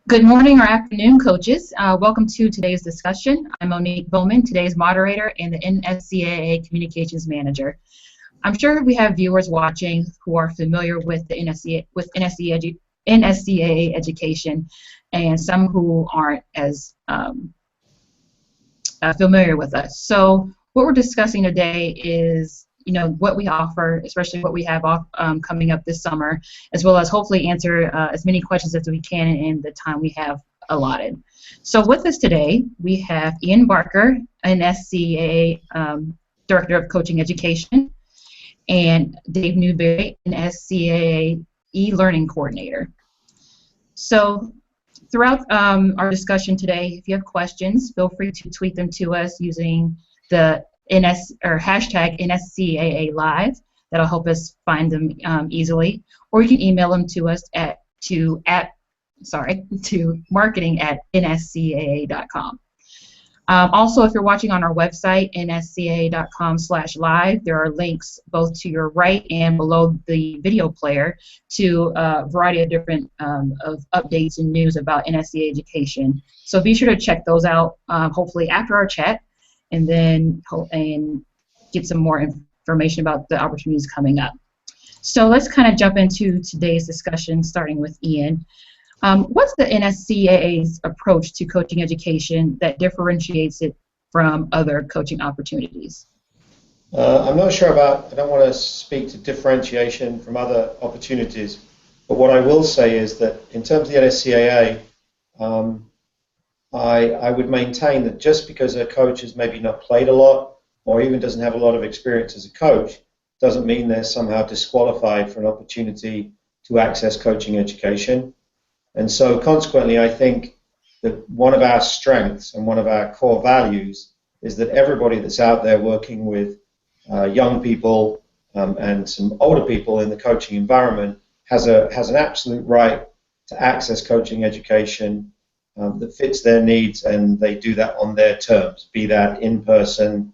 Good morning or afternoon, coaches. Welcome to today's discussion. I'm Monique Bowman, today's moderator and the NSCAA Communications Manager. I'm sure we have viewers watching who are familiar with the NSCAA education, and some who aren't as familiar with us. So what we're discussing today is what we offer, especially what we have coming up this summer, as well as hopefully answer as many questions as we can in the time we have allotted. So with us today, we have Ian Barker, NSCAA Director of Coaching Education, and Dave Newbery, NSCAA eLearning Coordinator. So throughout our discussion today, if you have questions, feel free to tweet them to us using the hashtag NSCAA Live. That'll help us find them easily. Or you can email them to us to marketing@nscaa.com. Also, if you're watching on our website, nscaa.com/live, there are links both to your right and below the video player to a variety of different of updates and news about NSCAA education. So be sure to check those out, hopefully after our chat, and then get some more information about the opportunities coming up. So let's kind of jump into today's discussion, starting with Ian. What's the NSCAA's approach to coaching education that differentiates it from other coaching opportunities? I'm not sure about, I don't want to speak to differentiation from other opportunities, but what I will say is that in terms of the NSCAA, I would maintain that just because a coach has maybe not played a lot or even doesn't have a lot of experience as a coach doesn't mean they're somehow disqualified for an opportunity to access coaching education. And so consequently, I think that one of our strengths and one of our core values is that everybody that's out there working with young people and some older people in the coaching environment has an absolute right to access coaching education that fits their needs, and they do that on their terms, be that in person,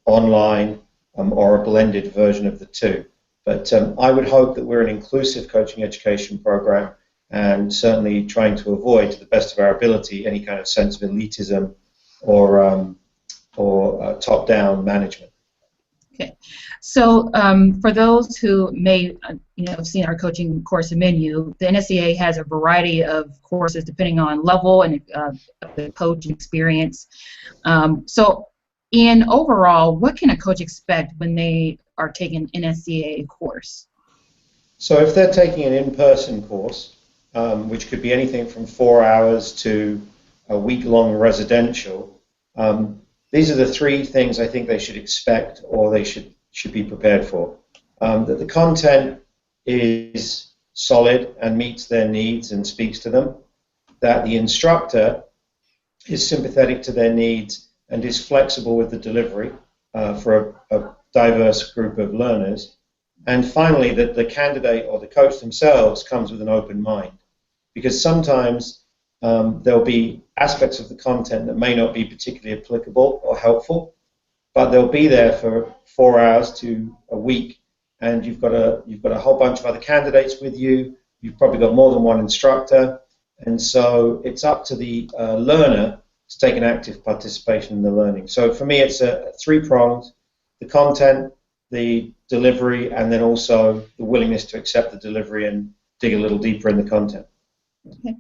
online, or a blended version of the two. But I would hope that we're an inclusive coaching education program, and certainly trying to avoid, to the best of our ability, any kind of sense of elitism or top-down management. Okay, so for those who may have seen our coaching course menu, the NSCAA has a variety of courses depending on level and the coach experience. So in overall, what can a coach expect when they are taking an NSCAA course? So if they're taking an in-person course, which could be anything from 4 hours to a week-long residential, these are the three things I think they should expect or they should be prepared for. That the content is solid and meets their needs and speaks to them. That the instructor is sympathetic to their needs and is flexible with the delivery for a diverse group of learners. And finally, that the candidate or the coach themselves comes with an open mind. Because sometimes there'll be aspects of the content that may not be particularly applicable or helpful, but they'll be there for 4 hours to a week, and you've got a whole bunch of other candidates with you. You've probably got more than one instructor, and so it's up to the learner to take an active participation in the learning. So for me, it's a three-pronged: the content, the delivery, and then also the willingness to accept the delivery and dig a little deeper in the content. Okay.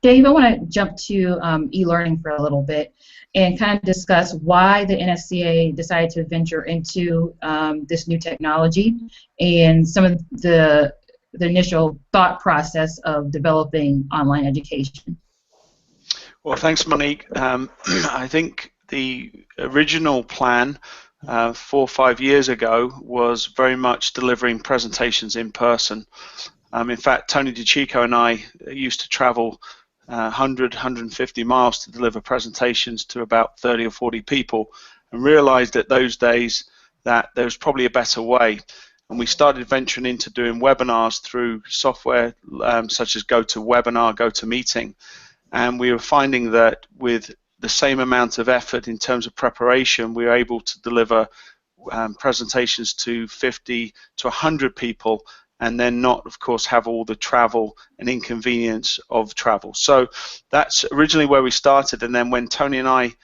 Dave, I want to jump to e-learning for a little bit and kind of discuss why the NSCAA decided to venture into this new technology and some of the initial thought process of developing online education. Well, thanks, Monique. I think the original plan 4 or 5 years ago was very much delivering presentations in person. In fact, Tony DiCicco and I used to travel 100, 150 miles to deliver presentations to about 30 or 40 people, and realized that those days that there was probably a better way. And we started venturing into doing webinars through software such as GoToWebinar, GoToMeeting, and we were finding that with the same amount of effort in terms of preparation, we were able to deliver presentations to 50 to 100 people and then not, of course, have all the travel and inconvenience of travel. So that's originally where we started, and then when Tony and I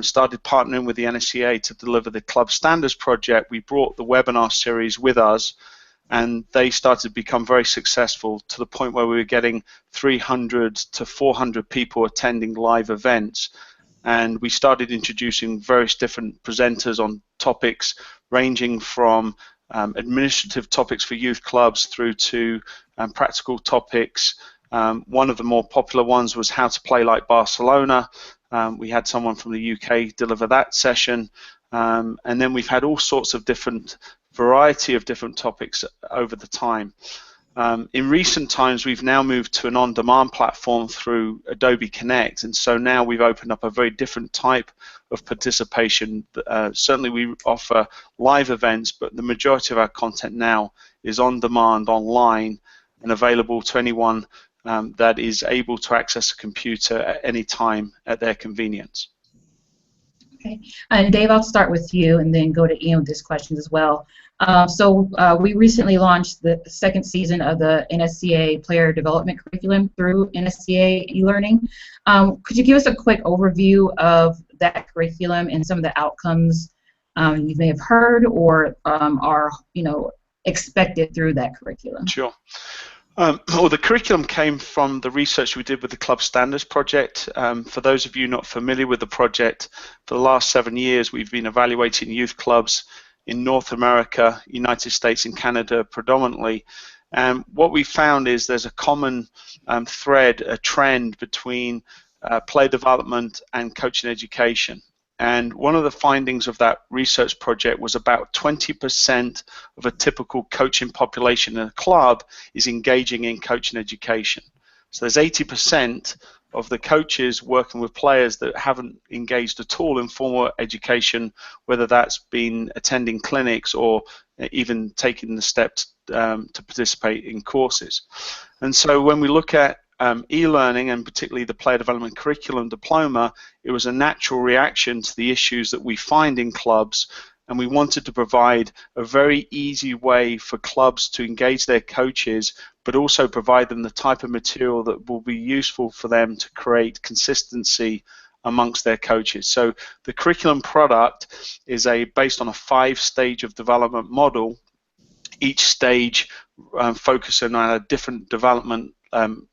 started partnering with the NSCAA to deliver the Club Standards project, we brought the webinar series with us, and they started to become very successful to the point where we were getting 300 to 400 people attending live events. And we started introducing various different presenters on topics ranging from administrative topics for youth clubs through to practical topics. One of the more popular ones was how to play like Barcelona. We had someone from the UK deliver that session. And then we've had all sorts of different variety of different topics over the time. In recent times, we've now moved to an on-demand platform through Adobe Connect, and so now we've opened up a very different type of participation. Certainly we offer live events, but the majority of our content now is on-demand, online, and available to anyone that is able to access a computer at any time at their convenience. Okay, and Dave, I'll start with you and then go to Ian with this question as well. We recently launched the second season of the NSCAA Player Development Curriculum through NSCAA eLearning. Could you give us a quick overview of that curriculum and some of the outcomes you may have heard or are expected through that curriculum? Sure. Well, the curriculum came from the research we did with the Club Standards project. For those of you not familiar with the project, for the last 7 years we've been evaluating youth clubs in North America, United States and Canada predominantly. And what we found is there's a common thread, a trend between player development and coaching education. And one of the findings of that research project was about 20% of a typical coaching population in a club is engaging in coaching education. So there's 80% of the coaches working with players that haven't engaged at all in formal education, whether that's been attending clinics or even taking the steps to participate in courses. And so when we look at e-learning and particularly the Player Development Curriculum Diploma, it was a natural reaction to the issues that we find in clubs, and we wanted to provide a very easy way for clubs to engage their coaches, but also provide them the type of material that will be useful for them to create consistency amongst their coaches. So the curriculum product is based on a 5-stage of development model, each stage focusing on a different development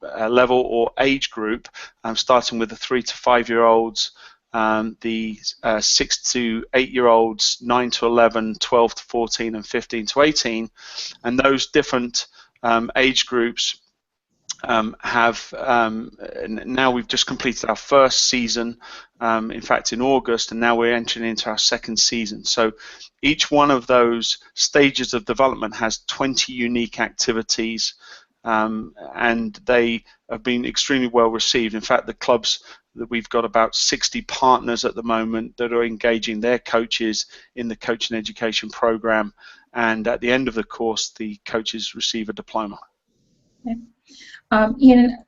level or age group, starting with the 3 to 5 year olds, the 6 to 8 year olds, 9 to 11, 12 to 14, and 15 to 18, and those different age groups have now we've just completed our first season, in fact in August, and now we're entering into our second season. So each one of those stages of development has 20 unique activities, and they have been extremely well received. In fact, the clubs that we've got about 60 partners at the moment that are engaging their coaches in the coaching education program, and at the end of the course the coaches receive a diploma. Okay. Ian,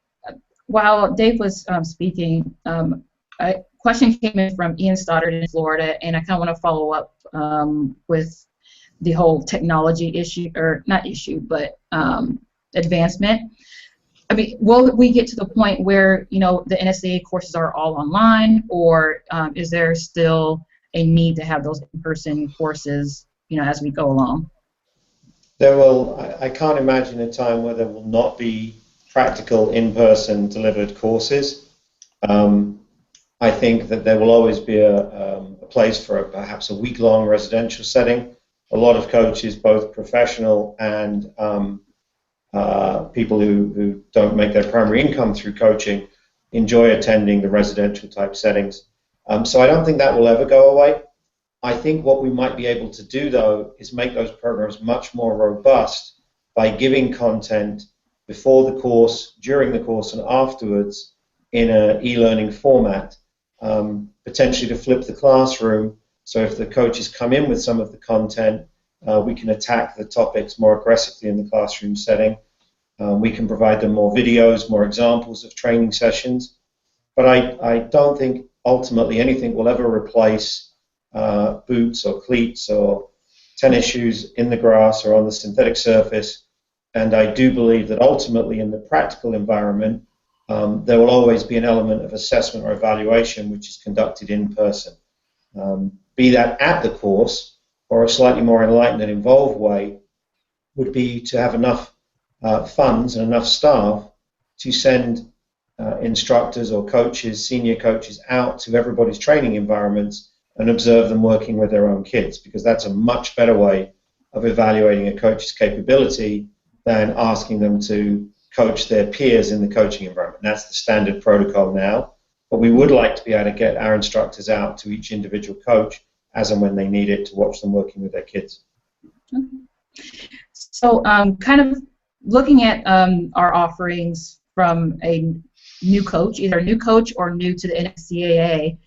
while Dave was speaking, a question came in from Ian Stoddard in Florida, and I kind of want to follow up with the whole technology issue, or not issue, but advancement. I mean, will we get to the point where the NSCAA courses are all online, or is there still a need to have those in-person courses, as we go along? There will. I can't imagine a time where there will not be practical in-person delivered courses. I think that there will always be a place for perhaps a week-long residential setting. A lot of coaches, both professional and people who don't make their primary income through coaching, enjoy attending the residential type settings. So I don't think that will ever go away. I think what we might be able to do, though, is make those programs much more robust by giving content before the course, during the course, and afterwards in an e-learning format, potentially to flip the classroom. So if the coaches come in with some of the content, we can attack the topics more aggressively in the classroom setting. We can provide them more videos, more examples of training sessions. But I don't think ultimately anything will ever replace boots or cleats or tennis shoes in the grass or on the synthetic surface, And I do believe that ultimately in the practical environment, there will always be an element of assessment or evaluation which is conducted in person. Be that at the course or a slightly more enlightened and involved way would be to have enough funds and enough staff to send instructors or coaches, senior coaches out to everybody's training environments and observe them working with their own kids, because that's a much better way of evaluating a coach's capability than asking them to coach their peers in the coaching environment. That's the standard protocol now, but we would like to be able to get our instructors out to each individual coach as and when they need it to watch them working with their kids. Okay. So kind of looking at our offerings from a new coach, either a new coach or new to the NSCAA,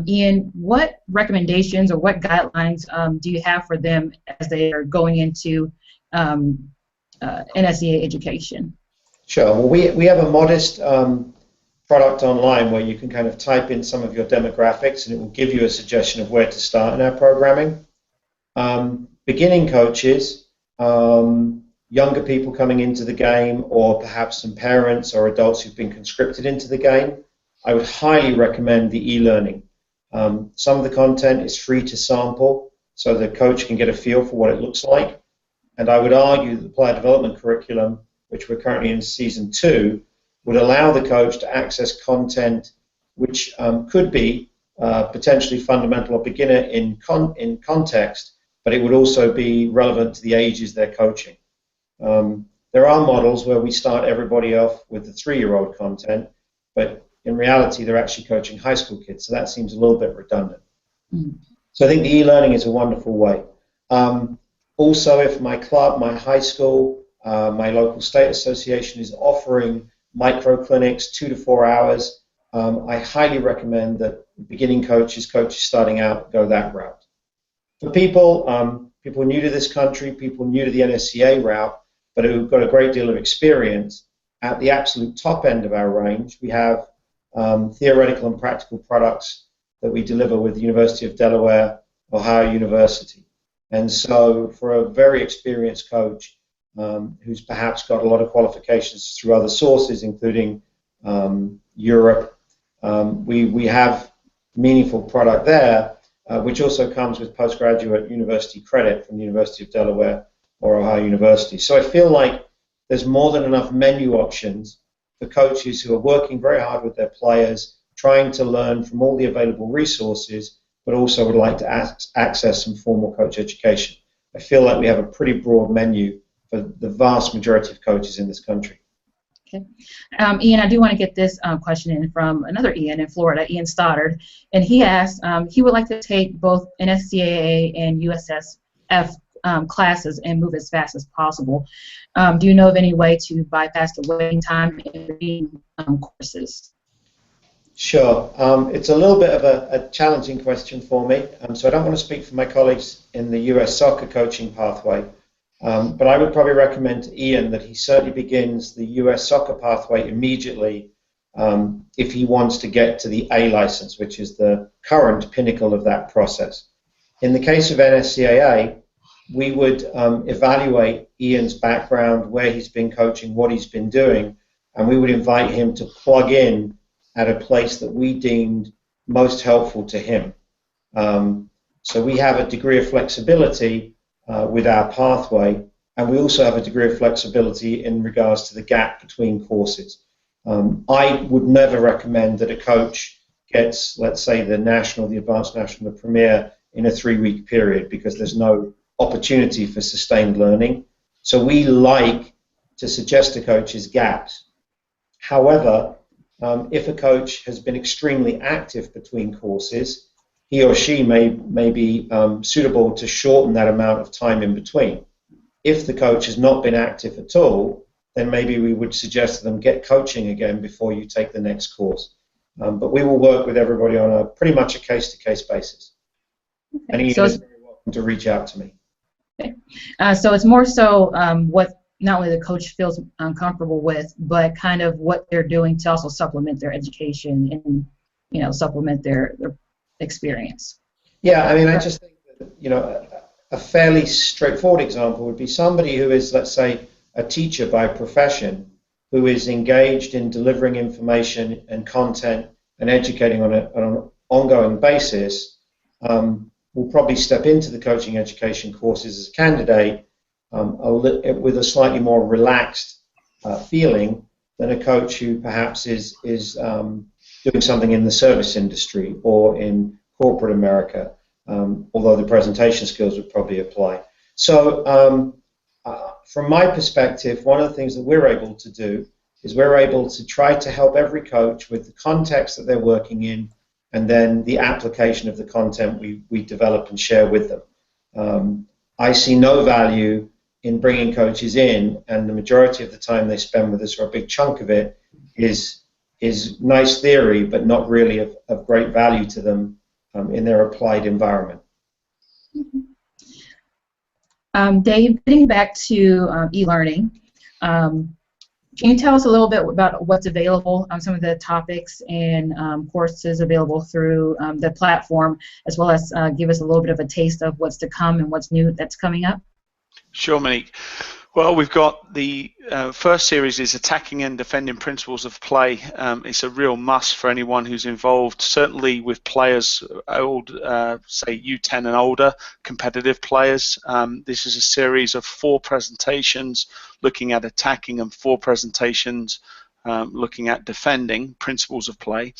Ian, what recommendations or what guidelines do you have for them as they are going into NSCAA education? Sure. Well, we have a modest product online where you can kind of type in some of your demographics and it will give you a suggestion of where to start in our programming. Beginning coaches, younger people coming into the game, or perhaps some parents or adults who've been conscripted into the game, I would highly recommend the eLearning. Some of the content is free to sample, so the coach can get a feel for what it looks like. And I would argue that the player development curriculum, which we're currently in season 2, would allow the coach to access content which could be potentially fundamental or beginner in context, but it would also be relevant to the ages they're coaching. There are models where we start everybody off with the 3-year-old content, but in reality they're actually coaching high school kids, so that seems a little bit redundant. So I think the e-learning is a wonderful way. Also, if my club, my high school, my local state association is offering micro clinics, 2 to 4 hours, I highly recommend that beginning coaches starting out, go that route. For people new to this country, people new to the NSCAA route, but who've got a great deal of experience, at the absolute top end of our range, we have theoretical and practical products that we deliver with the University of Delaware, Ohio University. And so for a very experienced coach who's perhaps got a lot of qualifications through other sources, including Europe, we have meaningful product there, which also comes with postgraduate university credit from the University of Delaware or Ohio University. So I feel like there's more than enough menu options for coaches who are working very hard with their players, trying to learn from all the available resources, but also would like to access some formal coach education. I feel like we have a pretty broad menu for the vast majority of coaches in this country. Okay. Ian, I do want to get this question in from another Ian in Florida, Ian Stoddard, and he asked he would like to take both NSCAA and USSF classes and move as fast as possible. Do you know of any way to bypass the waiting time in between courses? Sure. It's a little bit of a challenging question for me, so I don't want to speak for my colleagues in the US soccer coaching pathway, but I would probably recommend to Ian that he certainly begins the US soccer pathway immediately if he wants to get to the A license, which is the current pinnacle of that process. In the case of NSCAA, we would evaluate Ian's background, where he's been coaching, what he's been doing, and we would invite him to plug in at a place that we deemed most helpful to him. So we have a degree of flexibility with our pathway, and we also have a degree of flexibility in regards to the gap between courses. I would never recommend that a coach gets, let's say, the national, the advanced national, the premier in a 3-week period, because there's no opportunity for sustained learning. So we like to suggest to coaches gaps. However, if a coach has been extremely active between courses, he or she may be suitable to shorten that amount of time in between. If the coach has not been active at all, then maybe we would suggest to them get coaching again before you take the next course. But we will work with everybody on a pretty much a case-to-case basis. Okay. And Ian is very welcome to reach out to me. Okay. So it's more so what not only the coach feels uncomfortable with, but kind of what they're doing to also supplement their education and supplement their experience. Yeah, I mean, I just think that a fairly straightforward example would be somebody who is, let's say, a teacher by profession who is engaged in delivering information and content and educating on an ongoing basis will probably step into the coaching education courses as a candidate with a slightly more relaxed feeling than a coach who perhaps is doing something in the service industry or in corporate America, although the presentation skills would probably apply. So from my perspective, one of the things that we're able to do is we're able to try to help every coach with the context that they're working in and then the application of the content we develop and share with them. I see no value in bringing coaches in, and the majority of the time they spend with us, or a big chunk of it, is nice theory, but not really of great value to them in their applied environment. Dave, getting back to e-learning, can you tell us a little bit about what's available, some of the topics and courses available through the platform, as well as give us a little bit of a taste of what's to come and what's new that's coming up? Sure, Monique. Well, we've got the first series is Attacking and Defending Principles of Play. It's a real must for anyone who's involved, certainly with players old, say U10 and older, competitive players. This is a series of 4 presentations looking at attacking and 4 presentations looking at defending principles of play.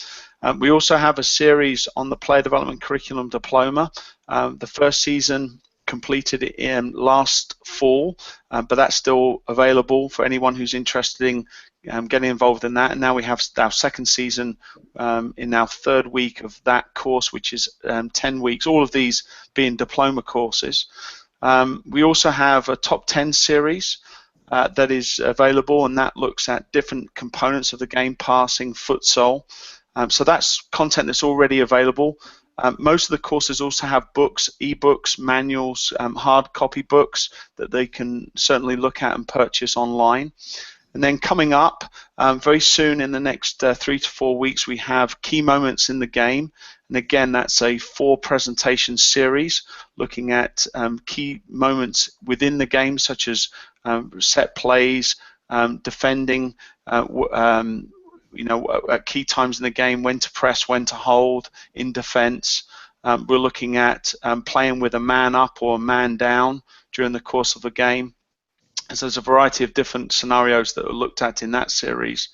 We also have a series on the Player Development Curriculum Diploma. The first season completed in last fall, but that's still available for anyone who's interested in getting involved in that. And now we have our second season in our 3rd week of that course, which is 10 weeks, all of these being diploma courses. We also have a top 10 series that is available, and that looks at different components of the game, passing, futsal. So that's content that's already available. Most of the courses also have books, e-books, manuals, hard copy books that they can certainly look at and purchase online. And then coming up very soon in the next 3 to 4 weeks, we have Key Moments in the Game. And again, that's a 4 presentation series looking at key moments within the game, such as set plays, defending, at key times in the game, when to press, when to hold in defense. We're looking at playing with a man up or a man down during the course of a game. And so there's a variety of different scenarios that are looked at in that series.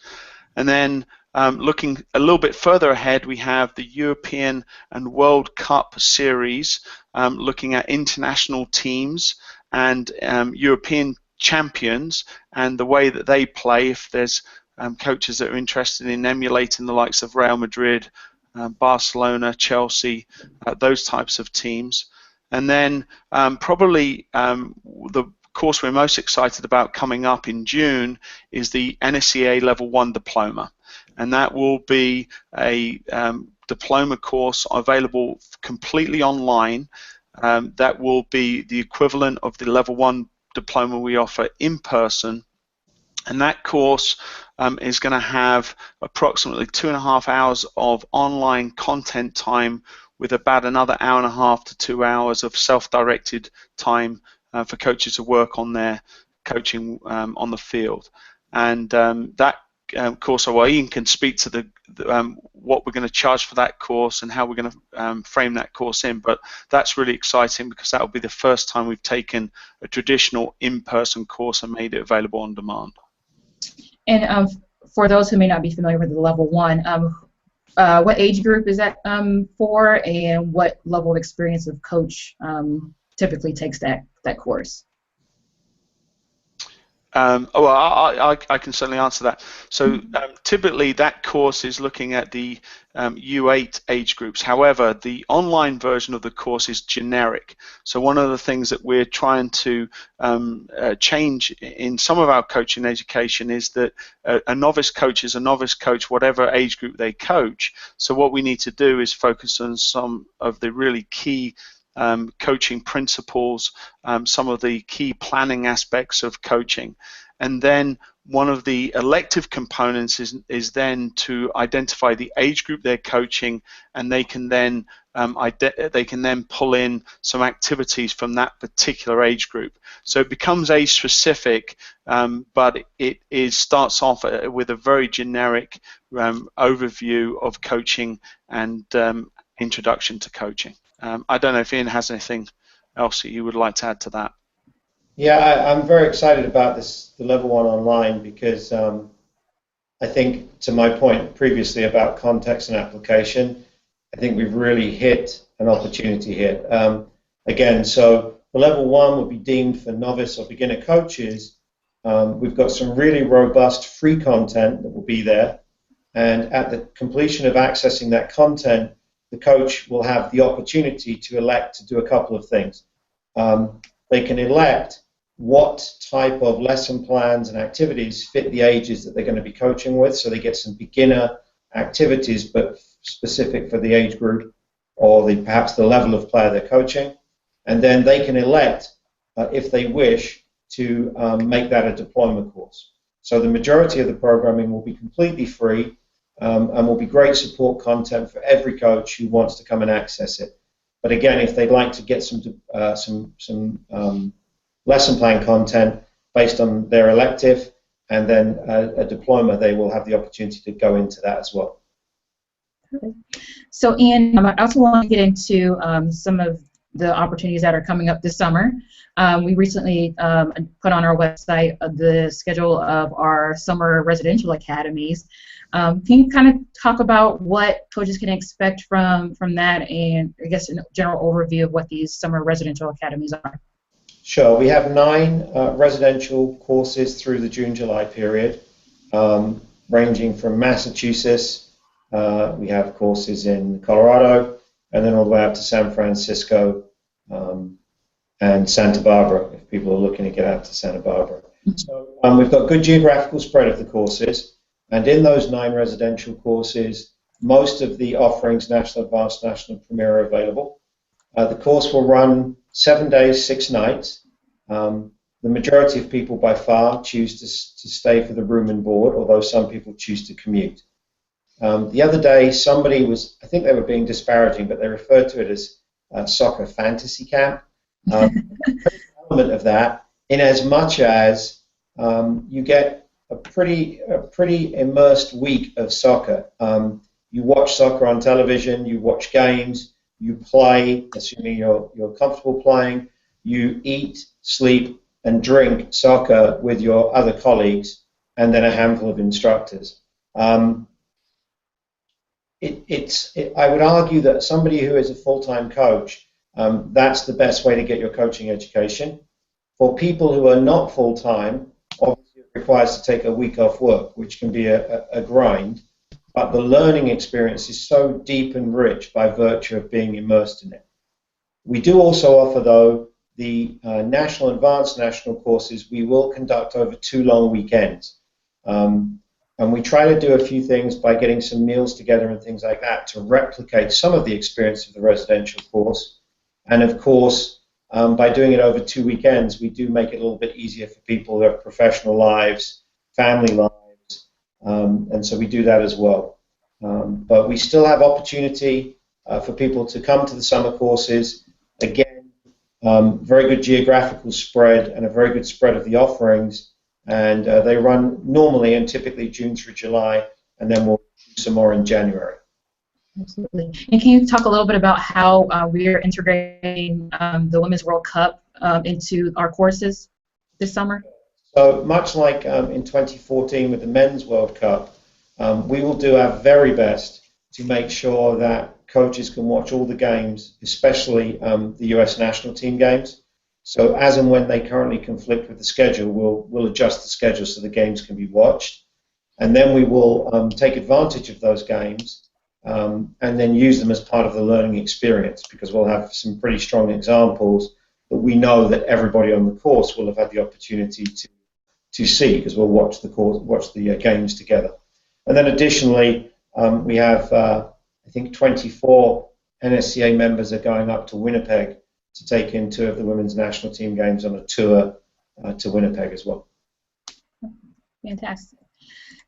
And then looking a little bit further ahead, we have the European and World Cup series looking at international teams and European champions and the way that they play. If there's coaches that are interested in emulating the likes of Real Madrid, Barcelona, Chelsea, those types of teams. And then probably the course we're most excited about coming up in June is the NSCAA Level 1 Diploma. And that will be a diploma course available completely online. That will be the equivalent of the Level 1 diploma we offer in person. And that course is going to have approximately 2.5 hours of online content time with about another 1.5 to 2 hours of self-directed time for coaches to work on their coaching on the field. And that course, well, Ian can speak to what we're going to charge for that course and how we're going to frame that course in, but that's really exciting because that will be the first time we've taken a traditional in-person course and made it available on demand. And for those who may not be familiar with the Level 1, what age group is that for, and what level of experience of coach typically takes that course? I can certainly answer that. So typically that course is looking at the U8 age groups. However, the online version of the course is generic. So one of the things that we're trying to change in some of our coaching education is that a novice coach is a novice coach whatever age group they coach. So what we need to do is focus on some of the really key coaching principles, some of the key planning aspects of coaching. and then one of the elective components is then to identify the age group they're coaching, and they can then pull in some activities from that particular age group. So it becomes age specific, but it starts off with a very generic overview of coaching and introduction to coaching. I don't know if Ian has anything else that you would like to add to that. Yeah, I'm very excited about the level 1 online, because I think, to my point previously about context and application, I think we've really hit an opportunity here. Again, so the level 1 will be deemed for novice or beginner coaches. We've got some really robust free content that will be there, and at the completion of accessing that content, the coach will have the opportunity to elect to do a couple of things. They can elect what type of lesson plans and activities fit the ages that they're going to be coaching with, so they get some beginner activities but specific for the age group or perhaps the level of player they're coaching. And then they can elect, if they wish, to make that a diploma course. So the majority of the programming will be completely free, and will be great support content for every coach who wants to come and access it. But again, if they'd like to get some lesson plan content based on their elective and then a diploma, they will have the opportunity to go into that as well. So Ian, I also want to get into some of the opportunities that are coming up this summer. We recently put on our website the schedule of our summer residential academies. Can you kind of talk about what coaches can expect from that, and I guess a general overview of what these summer residential academies are? Sure. We have 9 residential courses through the June-July period, ranging from Massachusetts. We have courses in Colorado, and then all the way up to San Francisco and Santa Barbara, if people are looking to get out to Santa Barbara. So we've got good geographical spread of the courses, and in those 9 residential courses, most of the offerings, National Advanced, National Premier, are available. The course will run 7 days, 6 nights. The majority of people by far choose to stay for the room and board, although some people choose to commute. The other day, somebody was, I think they were being disparaging, but they referred to it as soccer fantasy camp. Element of that, in as much as you get a pretty immersed week of soccer. You watch soccer on television, you watch games, you play, assuming you're comfortable playing, you eat, sleep, and drink soccer with your other colleagues, and then a handful of instructors. I would argue that somebody who is a full-time coach, that's the best way to get your coaching education. For people who are not full-time, obviously it requires to take a week off work, which can be a grind, but the learning experience is so deep and rich by virtue of being immersed in it. We do also offer, though, the National Advanced National courses. We will conduct over 2 long weekends. And we try to do a few things by getting some meals together and things like that to replicate some of the experience of the residential course. And of course, by doing it over 2 weekends, we do make it a little bit easier for people who have professional lives, family lives, and so we do that as well. But we still have opportunity for people to come to the summer courses. Again, very good geographical spread and a very good spread of the offerings. And they run normally and typically June through July, and then we'll do some more in January. Absolutely. And can you talk a little bit about how we are integrating the Women's World Cup into our courses this summer? So much like in 2014 with the Men's World Cup, we will do our very best to make sure that coaches can watch all the games, especially the US national team games. So as and when they currently conflict with the schedule, we'll adjust the schedule so the games can be watched. And then we will take advantage of those games and then use them as part of the learning experience, because we'll have some pretty strong examples that we know that everybody on the course will have had the opportunity to see, because we'll watch the games together. And then additionally, we have, I think, 24 NSCAA members are going up to Winnipeg to take in 2 of the women's national team games on a tour to Winnipeg as well. Fantastic.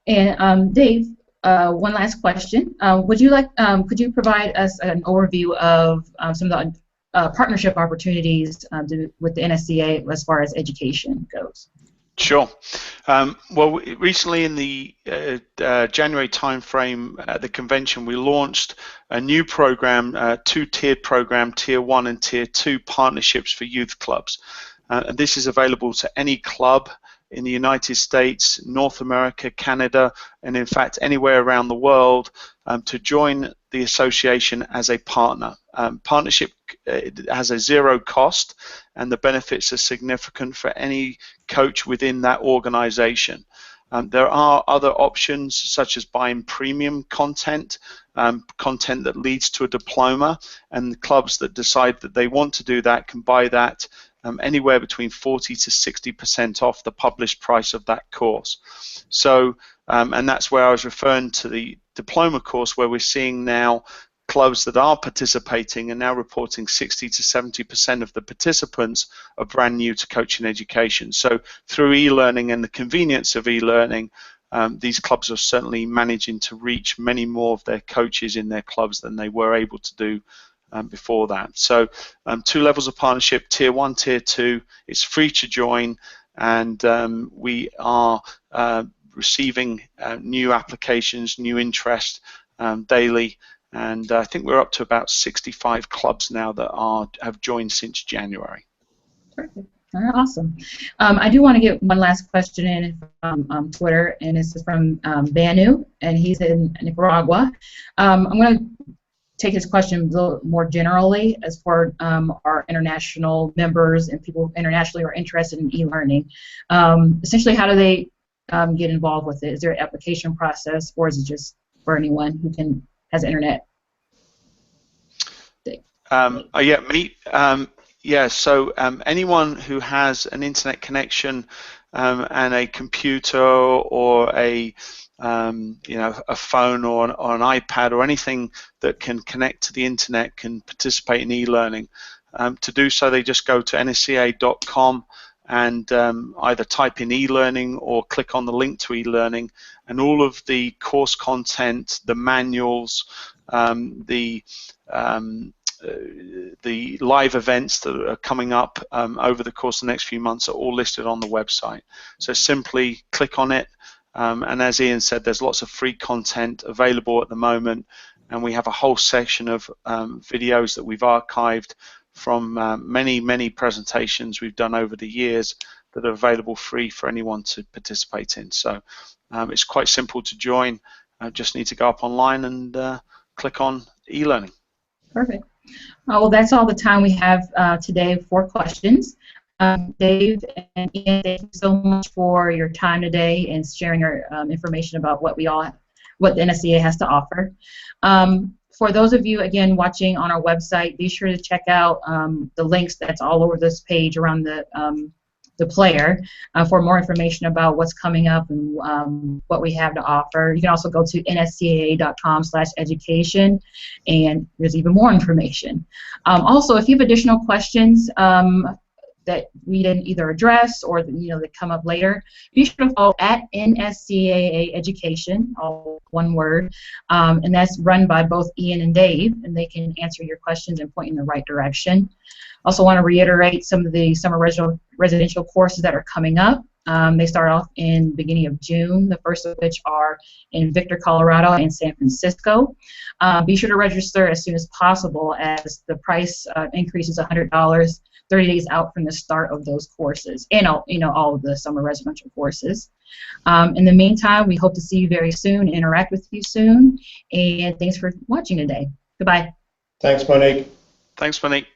And Dave, one last question. Would you like, could you provide us an overview of some of the partnership opportunities with the NSCAA as far as education goes? Sure. Well, recently in the January timeframe at the convention, we launched a new program, two-tiered program, Tier 1 and Tier 2 partnerships for youth clubs. And this is available to any club in the United States, North America, Canada, and in fact anywhere around the world to join the association as a partner. Partnership has a zero cost, and the benefits are significant for any coach within that organization. There are other options such as buying premium content, content that leads to a diploma, and the clubs that decide that they want to do that can buy that anywhere between 40 to 60% off the published price of that course. So, and that's where I was referring to the diploma course, where we're seeing now clubs that are participating and now reporting 60 to 70% of the participants are brand new to coaching education. So through e-learning and the convenience of e-learning, these clubs are certainly managing to reach many more of their coaches in their clubs than they were able to do before that. So two levels of partnership, Tier 1, Tier 2, it's free to join, and we are receiving new applications, new interest daily, and I think we're up to about 65 clubs now that have joined since January. Perfect. All right, awesome. I do want to get one last question in from Twitter, and this is from Banu, and he's in Nicaragua. I'm going to take his question a little more generally as for our international members and people internationally who are interested in e-learning. Essentially, how do they get involved with it? Is there an application process, or is it just for anyone who has internet? Yeah, me. Yeah, so anyone who has an internet connection and a computer or a a phone or an iPad or anything that can connect to the internet can participate in e-learning. To do so, they just go to nscaa.com and either type in e-learning or click on the link to e-learning, and all of the course content, the manuals, the live events that are coming up over the course of the next few months are all listed on the website. So simply click on it, and as Ian said, there's lots of free content available at the moment, and we have a whole section of videos that we've archived from many presentations we've done over the years that are available free for anyone to participate in. So it's quite simple to join. Just need to go up online and click on e-learning. Perfect. Well, that's all the time we have today for questions. Dave and Ian, thank you so much for your time today and sharing your information about what the NSCAA has to offer. For those of you, again, watching on our website, be sure to check out the links that's all over this page around the player for more information about what's coming up and what we have to offer. You can also go to nscaa.com/education, and there's even more information. Also, if you have additional questions that we didn't either address or that come up later, be sure to follow at NSCAA Education, all one word, and that's run by both Ian and Dave, and they can answer your questions and point in the right direction. Also want to reiterate some of the summer residential courses that are coming up. They start off in the beginning of June, the first of which are in Victor, Colorado and San Francisco. Be sure to register as soon as possible, as the price increases $100 30 days out from the start of those courses, and all of the summer residential courses. In the meantime, we hope to see you very soon, interact with you soon, and thanks for watching today. Goodbye. Thanks, Monique. Thanks, Monique.